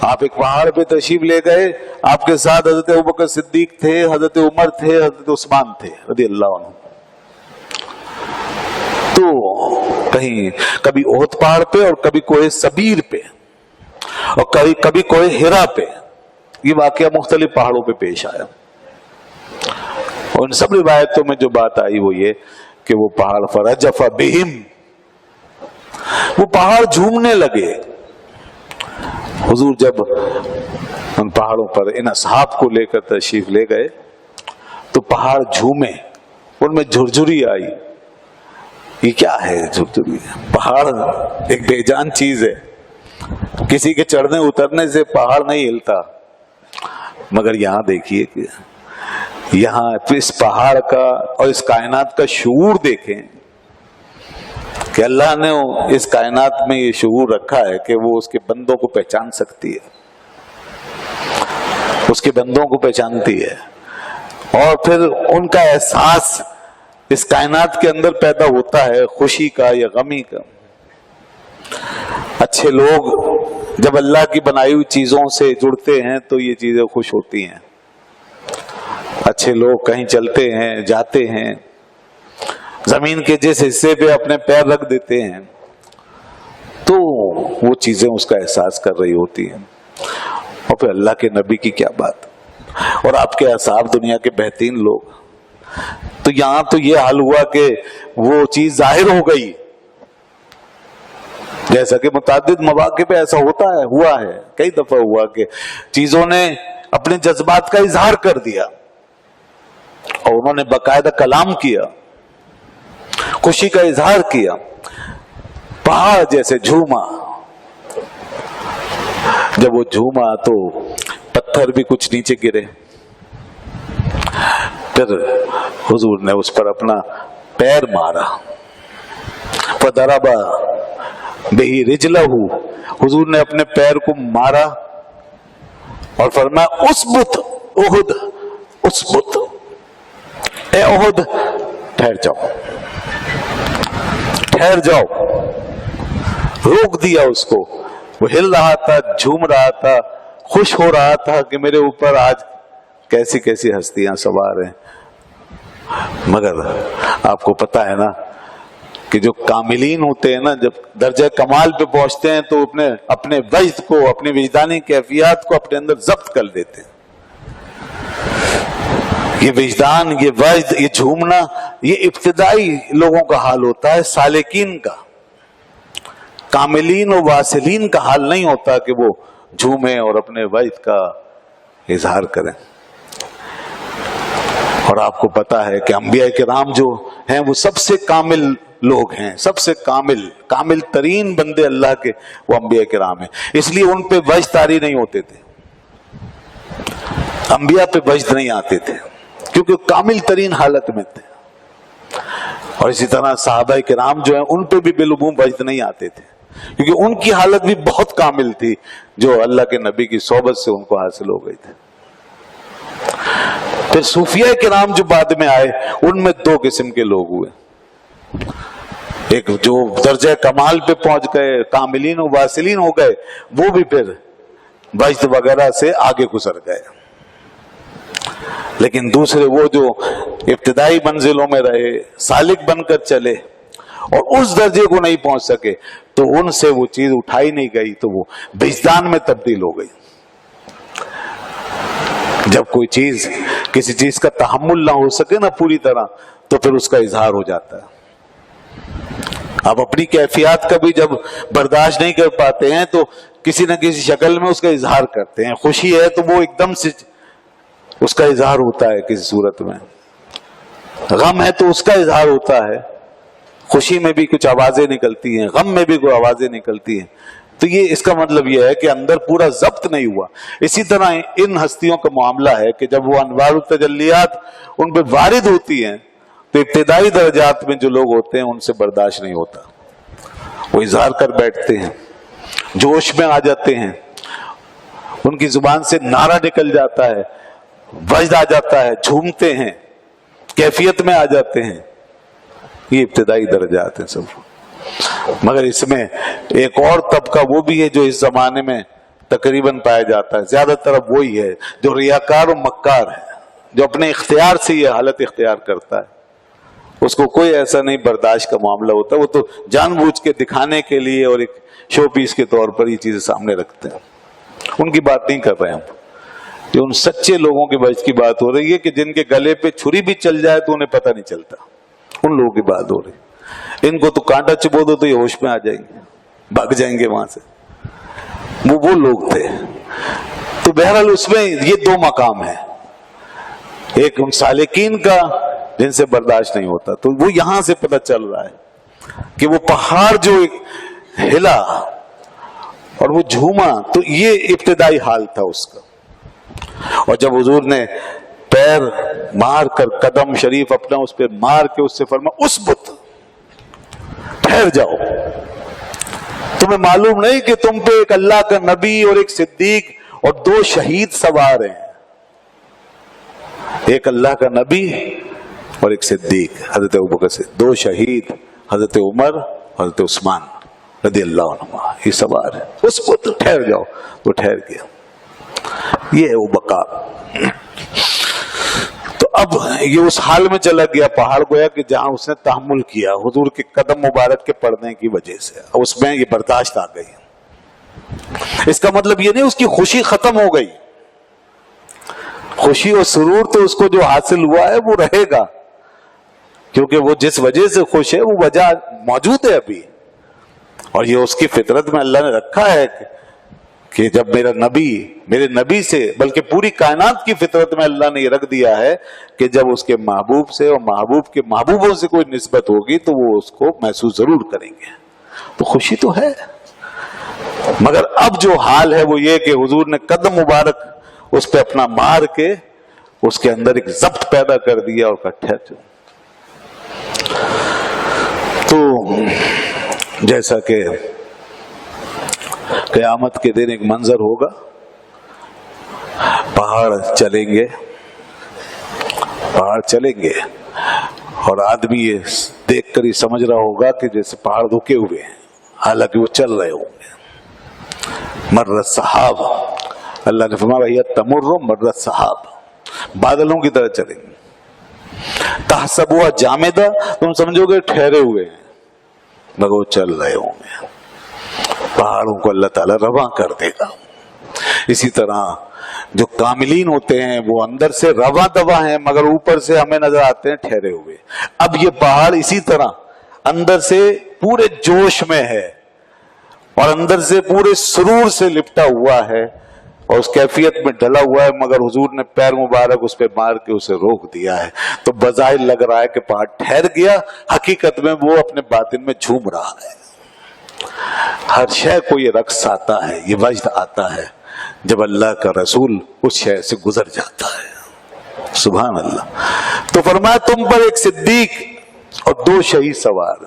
آپ ایک پہاڑ پہ تشریف لے گئے، آپ کے ساتھ حضرت ابوبکر صدیق تھے، حضرت عمر تھے، حضرت عثمان تھے رضی اللہ عنہ. تو کہیں کبھی احد پہاڑ پہ اور کبھی کوہ صبیر پہ اور کبھی کوہ ہرا پہ، یہ واقعہ مختلف پہاڑوں پہ پیش آیا. اور ان سب روایتوں میں جو بات آئی وہ یہ کہ وہ پہاڑ فرجف بہم، وہ پہاڑ جھومنے لگے. حضور جب ان پہاڑوں پر ان اصحاب کو لے کر تشریف لے گئے تو پہاڑ جھومے، ان میں جھرجھری آئی. یہ کیا ہے جھرجھری؟ پہاڑ ایک بے جان چیز ہے، کسی کے چڑھنے اترنے سے پہاڑ نہیں ہلتا. مگر یہاں دیکھیے کہ یہاں اس پہاڑ کا اور اس کائنات کا شعور دیکھیں کہ اللہ نے اس کائنات میں یہ شعور رکھا ہے کہ وہ اس کے بندوں کو پہچان سکتی ہے، اس کے بندوں کو پہچانتی ہے، اور پھر ان کا احساس اس کائنات کے اندر پیدا ہوتا ہے، خوشی کا یا غمی کا. اچھے لوگ جب اللہ کی بنائی ہوئی چیزوں سے جڑتے ہیں تو یہ چیزیں خوش ہوتی ہیں. اچھے لوگ کہیں چلتے ہیں، جاتے ہیں، زمین کے جس حصے پہ اپنے پیر رکھ دیتے ہیں تو وہ چیزیں اس کا احساس کر رہی ہوتی ہیں. اور پھر اللہ کے نبی کی کیا بات، اور آپ کے اصحاب دنیا کے بہترین لوگ. تو یہاں تو یہ حال ہوا کہ وہ چیز ظاہر ہو گئی، جیسا کہ متعدد مواقع پہ ایسا ہوا ہے، کئی دفعہ ہوا کہ چیزوں نے اپنے جذبات کا اظہار کر دیا اور انہوں نے باقاعدہ کلام کیا، خوشی کا اظہار کیا. پہاڑ جیسے جھوما، جب وہ جھوما تو پتھر بھی کچھ نیچے گرے. پھر حضور نے اس پر اپنا پیر مارا، فضرب بہ رجلہ، حضور نے اپنے پیر کو مارا اور فرمایا اسبت احد، اسبت اے احد ٹھہر جاؤ، ٹھہر جاؤ. روک دیا اس کو. وہ ہل رہا تھا، جھوم رہا تھا، خوش ہو رہا تھا کہ میرے اوپر آج کیسی کیسی ہستیاں سوار ہیں. مگر آپ کو پتا ہے نا کہ جو کاملین ہوتے ہیں نا، جب درجہ کمال پہ پہنچتے ہیں تو اپنے وجد کو، اپنی وجدانی کیفیات کو اپنے اندر ضبط کر لیتے ہیں. یہ وجدان، یہ وجد، یہ جھومنا، یہ ابتدائی لوگوں کا حال ہوتا ہے، سالکین کا. کاملین و واصلین کا حال نہیں ہوتا کہ وہ جھومیں اور اپنے وجد کا اظہار کریں. اور آپ کو پتا ہے کہ انبیاء کرام جو ہیں وہ سب سے کامل لوگ ہیں، سب سے کامل ترین بندے اللہ کے وہ انبیاء کرام ہیں. اس لیے ان پہ وجد طاری نہیں ہوتے تھے، انبیاء پہ وجد نہیں آتے تھے کیونکہ کامل ترین حالت میں تھے. اور اسی طرح صحابہ کرام جو ہیں ان پہ بھی بالعموم وجد نہیں آتے تھے کیونکہ ان کی حالت بھی بہت کامل تھی جو اللہ کے نبی کی صحبت سے ان کو حاصل ہو گئی تھی. پھر صوفیاء کرام جو بعد میں آئے ان میں دو قسم کے لوگ ہوئے. ایک جو درجہ کمال پہ پہنچ گئے، کاملین و واصلین ہو گئے، وہ بھی پھر وجد وغیرہ سے آگے گزر گئے. لیکن دوسرے وہ جو ابتدائی منزلوں میں رہے، سالک بن کر چلے اور اس درجے کو نہیں پہنچ سکے تو ان سے وہ چیز اٹھائی نہیں گئی تو وہ وجدان میں تبدیل ہو گئی. جب کوئی چیز، کسی چیز کا تحمل نہ ہو سکے نا پوری طرح تو پھر اس کا اظہار ہو جاتا ہے. آپ اپنی کیفیات کا بھی جب برداشت نہیں کر پاتے ہیں تو کسی نہ کسی شکل میں اس کا اظہار کرتے ہیں. خوشی ہے تو وہ ایک دم سے اس کا اظہار ہوتا ہے کسی صورت میں، غم ہے تو اس کا اظہار ہوتا ہے. خوشی میں بھی کچھ آوازیں نکلتی ہیں، غم میں بھی کوئی آوازیں نکلتی ہیں. تو یہ اس کا مطلب یہ ہے کہ اندر پورا ضبط نہیں ہوا. اسی طرح ان ہستیوں کا معاملہ ہے کہ جب وہ انوار التجلیات ان پہ وارد ہوتی ہیں تو ابتدائی درجات میں جو لوگ ہوتے ہیں ان سے برداشت نہیں ہوتا، وہ اظہار کر بیٹھتے ہیں، جوش میں آ جاتے ہیں، ان کی زبان سے نعرہ نکل جاتا ہے، وجد آ جاتا ہے، جھومتے ہیں، کیفیت میں آ جاتے ہیں. یہ ابتدائی درجات ہیں سب. مگر اس میں ایک اور طبقہ وہ بھی ہے جو اس زمانے میں تقریباً پایا جاتا ہے. زیادہ تر اب وہی ہے جو ریاکار و مکار ہے, جو اپنے اختیار سے یہ حالت اختیار کرتا ہے. اس کو کوئی ایسا نہیں برداشت کا معاملہ ہوتا, وہ تو جان بوجھ کے دکھانے کے لیے اور ایک شو پیس کے طور پر یہ چیزیں سامنے رکھتے ہیں. ان کی بات نہیں کر رہے ہم, یہ ان سچے لوگوں کے بچ کی بات ہو رہی ہے کہ جن کے گلے پہ چھری بھی چل جائے تو انہیں پتہ نہیں چلتا. ان لوگوں کی بات ہو رہی. ان کو تو کانٹا چبو دو تو یہ ہوش میں آ جائیں گے, بھاگ جائیں گے وہاں سے. وہ لوگ تھے. تو بہرحال اس میں یہ دو مقام ہیں, ایک ان سالکین کا جن سے برداشت نہیں ہوتا, تو وہ یہاں سے پتہ چل رہا ہے کہ وہ پہاڑ جو ہلا اور وہ جھوما, تو یہ ابتدائی حال تھا اس کا. اور جب حضور نے پیر مار کر قدم شریف اپنا اس پہ مار کے اس سے فرمایا اسبت, ٹھہر جاؤ, تمہیں معلوم نہیں کہ تم پہ ایک اللہ کا نبی اور ایک صدیق اور 2 شہید سوار ہیں. ایک اللہ کا نبی اور ایک صدیق حضرت ابوبکر سے, 2 شہید حضرت عمر حضرت عثمان رضی اللہ عنہ, یہ سوار ہے. اس کو تو ٹھہر جاؤ, تو ٹھہر گیا. یہ ہے وہ بقا. تو اب یہ اس حال میں چلا گیا پہاڑ گویا کہ جہاں اس نے تحمل کیا حضور کے قدم مبارک کے پڑنے کی وجہ سے, اس میں یہ برداشت آ گئی. اس کا مطلب یہ نہیں اس کی خوشی ختم ہو گئی. خوشی اور سرور تو اس کو جو حاصل ہوا ہے وہ رہے گا, کیونکہ وہ جس وجہ سے خوش ہے وہ وجہ موجود ہے ابھی. اور یہ اس کی فطرت میں اللہ نے رکھا ہے کہ جب میرے نبی سے, بلکہ پوری کائنات کی فطرت میں اللہ نے یہ رکھ دیا ہے کہ جب اس کے محبوب سے اور محبوب کے محبوبوں سے کوئی نسبت ہوگی تو وہ اس کو محسوس ضرور کریں گے. تو خوشی تو ہے, مگر اب جو حال ہے وہ یہ کہ حضور نے قدم مبارک اس پہ اپنا مار کے اس کے اندر ایک ضبط پیدا کر دیا اور ٹھہر جاؤ. تو جیسا کہ قیامت کے دن ایک منظر ہوگا, پہاڑ چلیں گے اور آدمی یہ دیکھ کر ہی سمجھ رہا ہوگا کہ جیسے پہاڑ رکے ہوئے ہیں, حالانکہ وہ چل رہے ہوں گے. مرت صحاب, اللہ نے فرمایا تمر مرت صحاب, بادلوں کی طرح چلیں گے. تحسبوها جامدہ, تم سمجھو گے ٹھہرے ہوئے ہیں, مگر وہ چل رہے ہوں گے. پہاڑوں کو اللہ تعالیٰ رواں کر دے گا. اسی طرح جو کاملین ہوتے ہیں وہ اندر سے رواں دوا ہیں, مگر اوپر سے ہمیں نظر آتے ہیں ٹھہرے ہوئے. اب یہ پہاڑ اسی طرح اندر سے پورے جوش میں ہے اور اندر سے پورے سرور سے لپٹا ہوا ہے اور اس کیفیت میں ڈلا ہوا ہے, مگر حضور نے پیر مبارک اس پہ مار کے اسے روک دیا ہے. تو بظاہر لگ رہا ہے کہ پہاڑ ٹھہر گیا, حقیقت میں وہ اپنے باطن میں جھوم رہا ہے. ہر شے کو یہ رقص آتا ہے, یہ وجد آتا ہے جب اللہ کا رسول اس شے سے گزر جاتا ہے. سبحان اللہ. تو فرمایا تم پر ایک صدیق اور 2 شہید سوار.